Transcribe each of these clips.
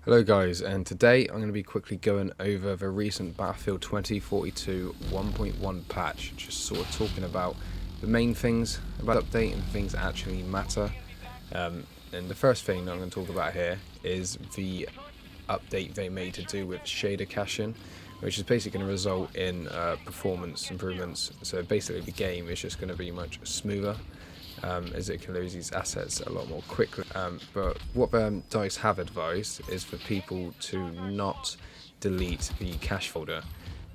Hello guys, and today I'm going to be quickly going over the recent Battlefield 2042 1.1 patch, just sort of talking about the main things about the update and things that actually matter. And the first thing that I'm going to talk about here is the update they made to do with shader caching, which is basically going to result in performance improvements. So basically the game is just going to be much smoother, as it can lose these assets a lot more quickly. But what DICE have advised is for people to not delete the cache folder,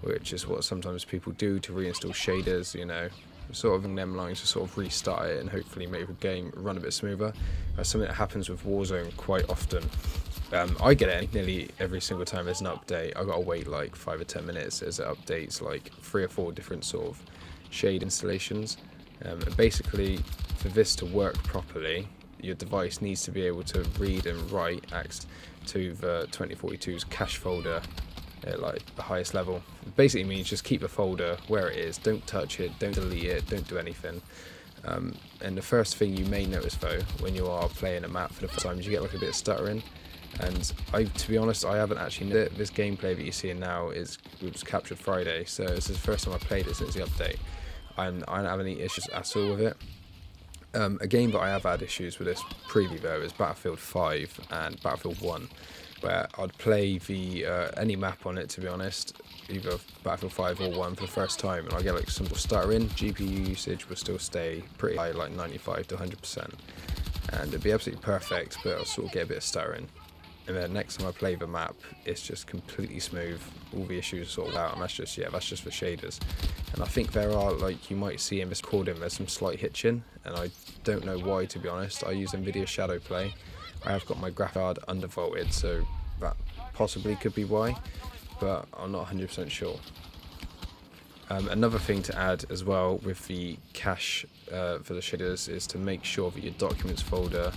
which is what sometimes people do to reinstall shaders, you know, sort of in them lines to sort of restart it and hopefully make the game run a bit smoother. Something that happens with Warzone quite often. I get it nearly every single time there's an update. I've got to wait like 5 or 10 minutes as it updates like 3 or 4 different sort of shade installations. And basically, for this to work properly, your device needs to be able to read and write access to the 2042's cache folder at like the highest level. It basically means just keep the folder where it is, don't touch it, don't delete it, don't do anything. And the first thing you may notice though, when you are playing a map for the first time, is you get like a bit of stuttering. And to be honest, I haven't actually known it. This gameplay that you're seeing now was captured Friday, so this is the first time I played it since the update. I don't have any issues at all with it. A game that I have had issues with this preview though is Battlefield 5 and Battlefield 1, where I'd play the any map on it, to be honest, either Battlefield 5 or 1 for the first time, and I get like some stuttering. GPU usage will still stay pretty high, like 95 to 100%, and it'd be absolutely perfect, but I'll sort of get a bit of stuttering. And then next time I play the map, it's just completely smooth. All the issues are sorted out, and that's just the shaders. And I think there are, like you might see in this recording, there's some slight hitching, and I don't know why, to be honest. I use NVIDIA Shadow Play. I have got my graphics card undervolted, so that possibly could be why, but I'm not 100% sure. Another thing to add as well with the cache for the shaders is to make sure that your documents folder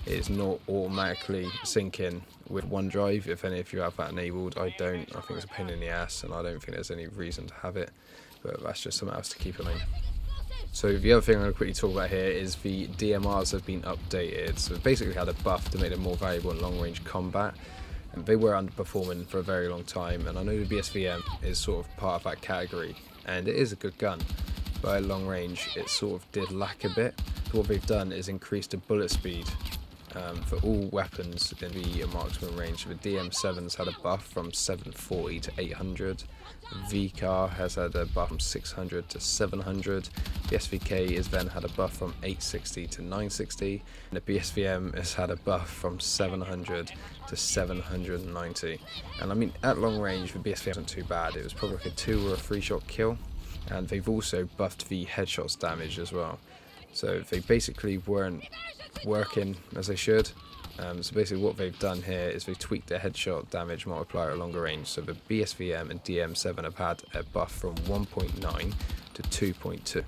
is not automatically syncing with OneDrive. If you have that enabled. I don't. I think it's a pain in the ass, and I don't think there's any reason to have it, but that's just something else to keep in mind. So the other thing I'm going to quickly talk about here is the DMRs have been updated. So it basically had a buff to make them more valuable in long range combat, and they were underperforming for a very long time, and I know the BSVM is sort of part of that category, and it is a good gun, but at long range it sort of did lack a bit. So what they've done is increased the bullet speed for all weapons in the marksman range. The DM7's had a buff from 740 to 800. VCAR has had a buff from 600 to 700. The SVK has then had a buff from 860 to 960. And the BSVM has had a buff from 700 to 790. And I mean, at long range, the BSVM wasn't too bad. It was probably like a 2 or a 3 shot kill. And they've also buffed the headshots damage as well. So they basically weren't working as they should. So basically what they've done here is they've tweaked their headshot damage multiplier at longer range. So the BSVM and DM7 have had a buff from 1.9 to 2.2,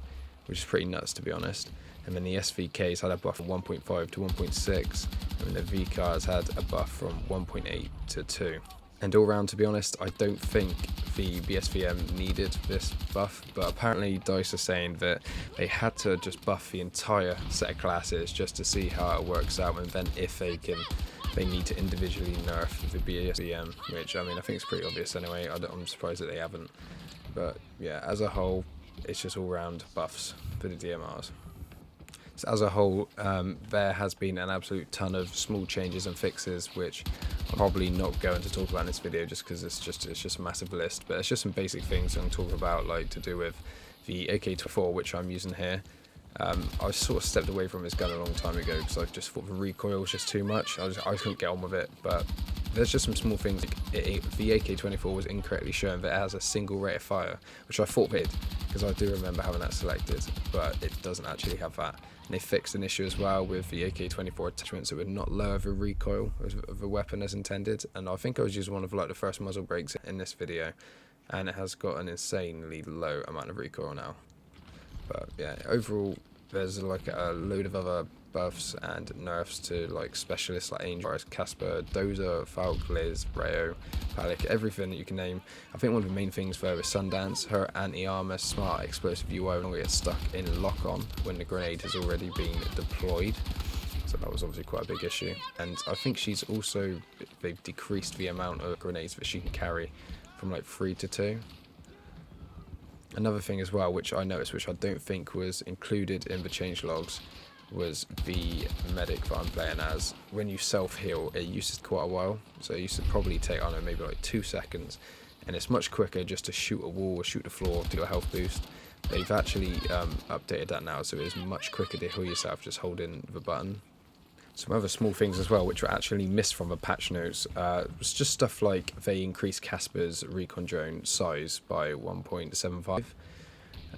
which is pretty nuts, to be honest. And then the SVK's had a buff from 1.5 to 1.6, and the VCAR has had a buff from 1.8 to 2. And all round, to be honest, I don't think the BSVM needed this buff, but apparently DICE are saying that they had to just buff the entire set of classes just to see how it works out, and then if they need to individually nerf the BSVM, which I mean I think it's pretty obvious anyway. I'm surprised that they haven't, but yeah, as a whole, it's just all round buffs for the DMRs. So as a whole, there has been an absolute ton of small changes and fixes, which I'm probably not going to talk about in this video just because it's just a massive list. But it's just some basic things I'm talking about, like to do with the AK-24, which I'm using here. I sort of stepped away from this gun a long time ago because I just thought the recoil was just too much. I couldn't get on with it, but there's just some small things. The AK-24 was incorrectly shown that it has a single rate of fire, which I thought it did, because I do remember having that selected, but it doesn't actually have that. And they fixed an issue as well with the AK-24 attachments that would not lower the recoil of the weapon as intended. And I think I was using one of like the first muzzle brakes in this video, and it has got an insanely low amount of recoil now. But yeah, overall, there's like a load of other buffs and nerfs to like specialists like Angel, Casper, Dozer, Falk, Liz, Rayo, Palik, everything that you can name. I think one of the main things for her is Sundance. Her anti-armor smart explosive UI will not get stuck in lock-on when the grenade has already been deployed. So That was obviously quite a big issue. And I think they've decreased the amount of grenades that she can carry from like 3 to 2. Another thing as well, which I noticed, which I don't think was included in the change logs, was the medic that I'm playing as. When you self-heal, it uses quite a while, so it used to probably take, I don't know, maybe like 2 seconds, and it's much quicker just to shoot a wall or shoot the floor to get a health boost. They've actually updated that now, so it is much quicker to heal yourself just holding the button. Some other small things as well, which were actually missed from the patch notes, was just stuff like they increased Casper's recon drone size by 1.75.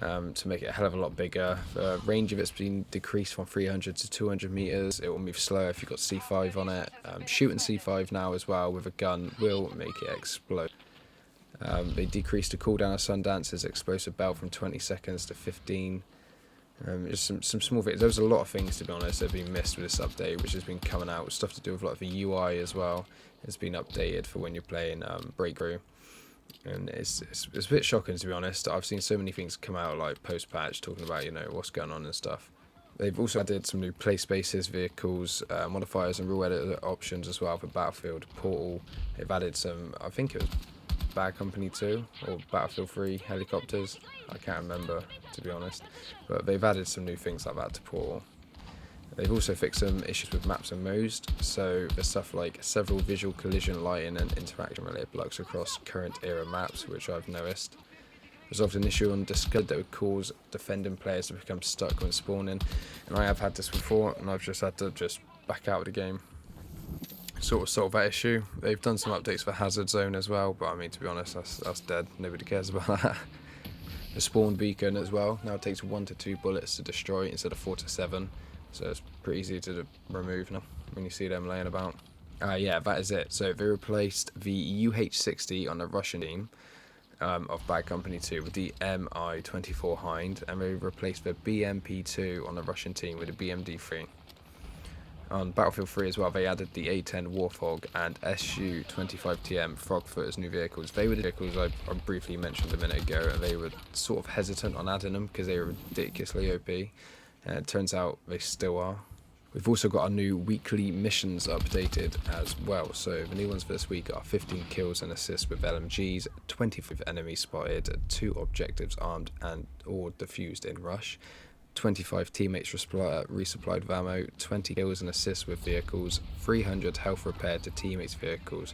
To make it a hell of a lot bigger. The range of it's been decreased from 300 to 200 meters. It will move slower if you've got C5 on it. Shooting C5 now as well with a gun will make it explode. They decreased the cooldown of Sundance's explosive belt from 20 seconds to 15. Just some small things. There's a lot of things, to be honest, that have been missed with this update, which has been coming out. Stuff to do with a lot of the UI as well. It's been updated for when you're playing Breakthrough. And it's a bit shocking, to be honest. I've seen so many things come out like post-patch talking about, you know, what's going on and stuff. They've also added some new play spaces, vehicles, modifiers and rule editor options as well for Battlefield Portal. They've added some, I think it was Bad Company 2 or Battlefield 3 helicopters. I can't remember, to be honest. But they've added some new things like that to Portal. They've also fixed some issues with maps and modes, so there's stuff like several visual collision, lighting and interaction related bugs across current era maps, which I've noticed. Resolved an issue on Discord that would cause defending players to become stuck when spawning, and I have had this before and I've just had to back out of the game. Sort of solve that issue. They've done some updates for Hazard Zone as well, but I mean, to be honest, that's dead. Nobody cares about that. The spawn beacon as well now takes 1 to 2 bullets to destroy instead of 4 to 7. So it's pretty easy to remove now when you see them laying about. Yeah, that is it. So they replaced the UH-60 on the Russian team of Bad Company 2 with the Mi-24 Hind, and they replaced the BMP-2 on the Russian team with the BMD-3. On Battlefield 3 as well, they added the A-10 Warthog and Su-25TM Frogfoot as new vehicles. They were the vehicles I briefly mentioned a minute ago, and they were sort of hesitant on adding them because they were ridiculously OP. And it turns out they still are. We've also got our new weekly missions updated as well. So the new ones for this week are 15 kills and assists with LMGs, 25 enemies spotted, 2 objectives armed and or defused in rush, 25 teammates resupplied with ammo, 20 kills and assists with vehicles, 300 health repaired to teammates' vehicles,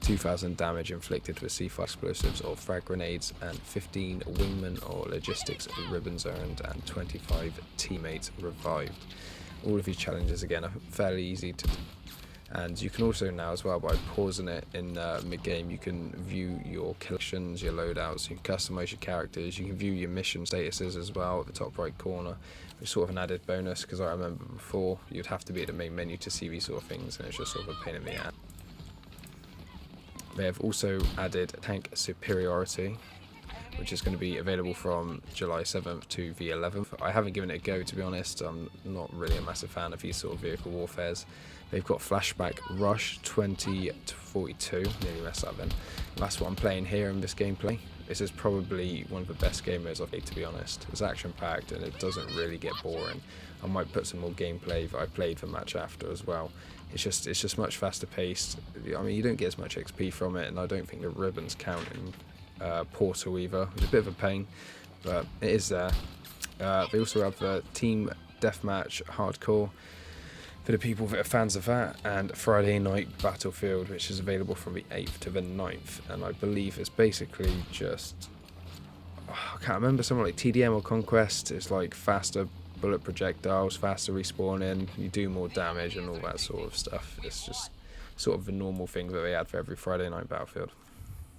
2,000 damage inflicted with C5 explosives or frag grenades, and 15 wingman or logistics ribbons earned, and 25 teammates revived. All of these challenges again are fairly easy to do. And you can also now as well, by pausing it in mid-game, you can view your collections, your loadouts, you can customize your characters, you can view your mission statuses as well at the top right corner, which is sort of an added bonus, because I remember before you'd have to be at the main menu to see these sort of things, and it's just sort of a pain in the ass. They have also added tank superiority, which is going to be available from July 7th to the 11th. I haven't given it a go, to be honest. I'm not really a massive fan of these sort of vehicle warfares. They've got Flashback Rush 20 to 42, nearly messed up then. That's what I'm playing here in this gameplay. This is probably one of the best game modes I've played, to be honest. It's action-packed and it doesn't really get boring. I might put some more gameplay that I played for match after as well. It's just much faster paced. I mean, you don't get as much XP from it, and I don't think the ribbons count in Portal either. It's a bit of a pain, but it is there. They also have the Team Deathmatch Hardcore for the people that are fans of that, and Friday Night Battlefield, which is available from the 8th to the 9th, and I believe it's basically just, I can't remember, something like TDM or Conquest. It's like faster bullet projectiles, faster respawning, you do more damage and all that sort of stuff. It's just sort of the normal thing that they add for every Friday Night Battlefield.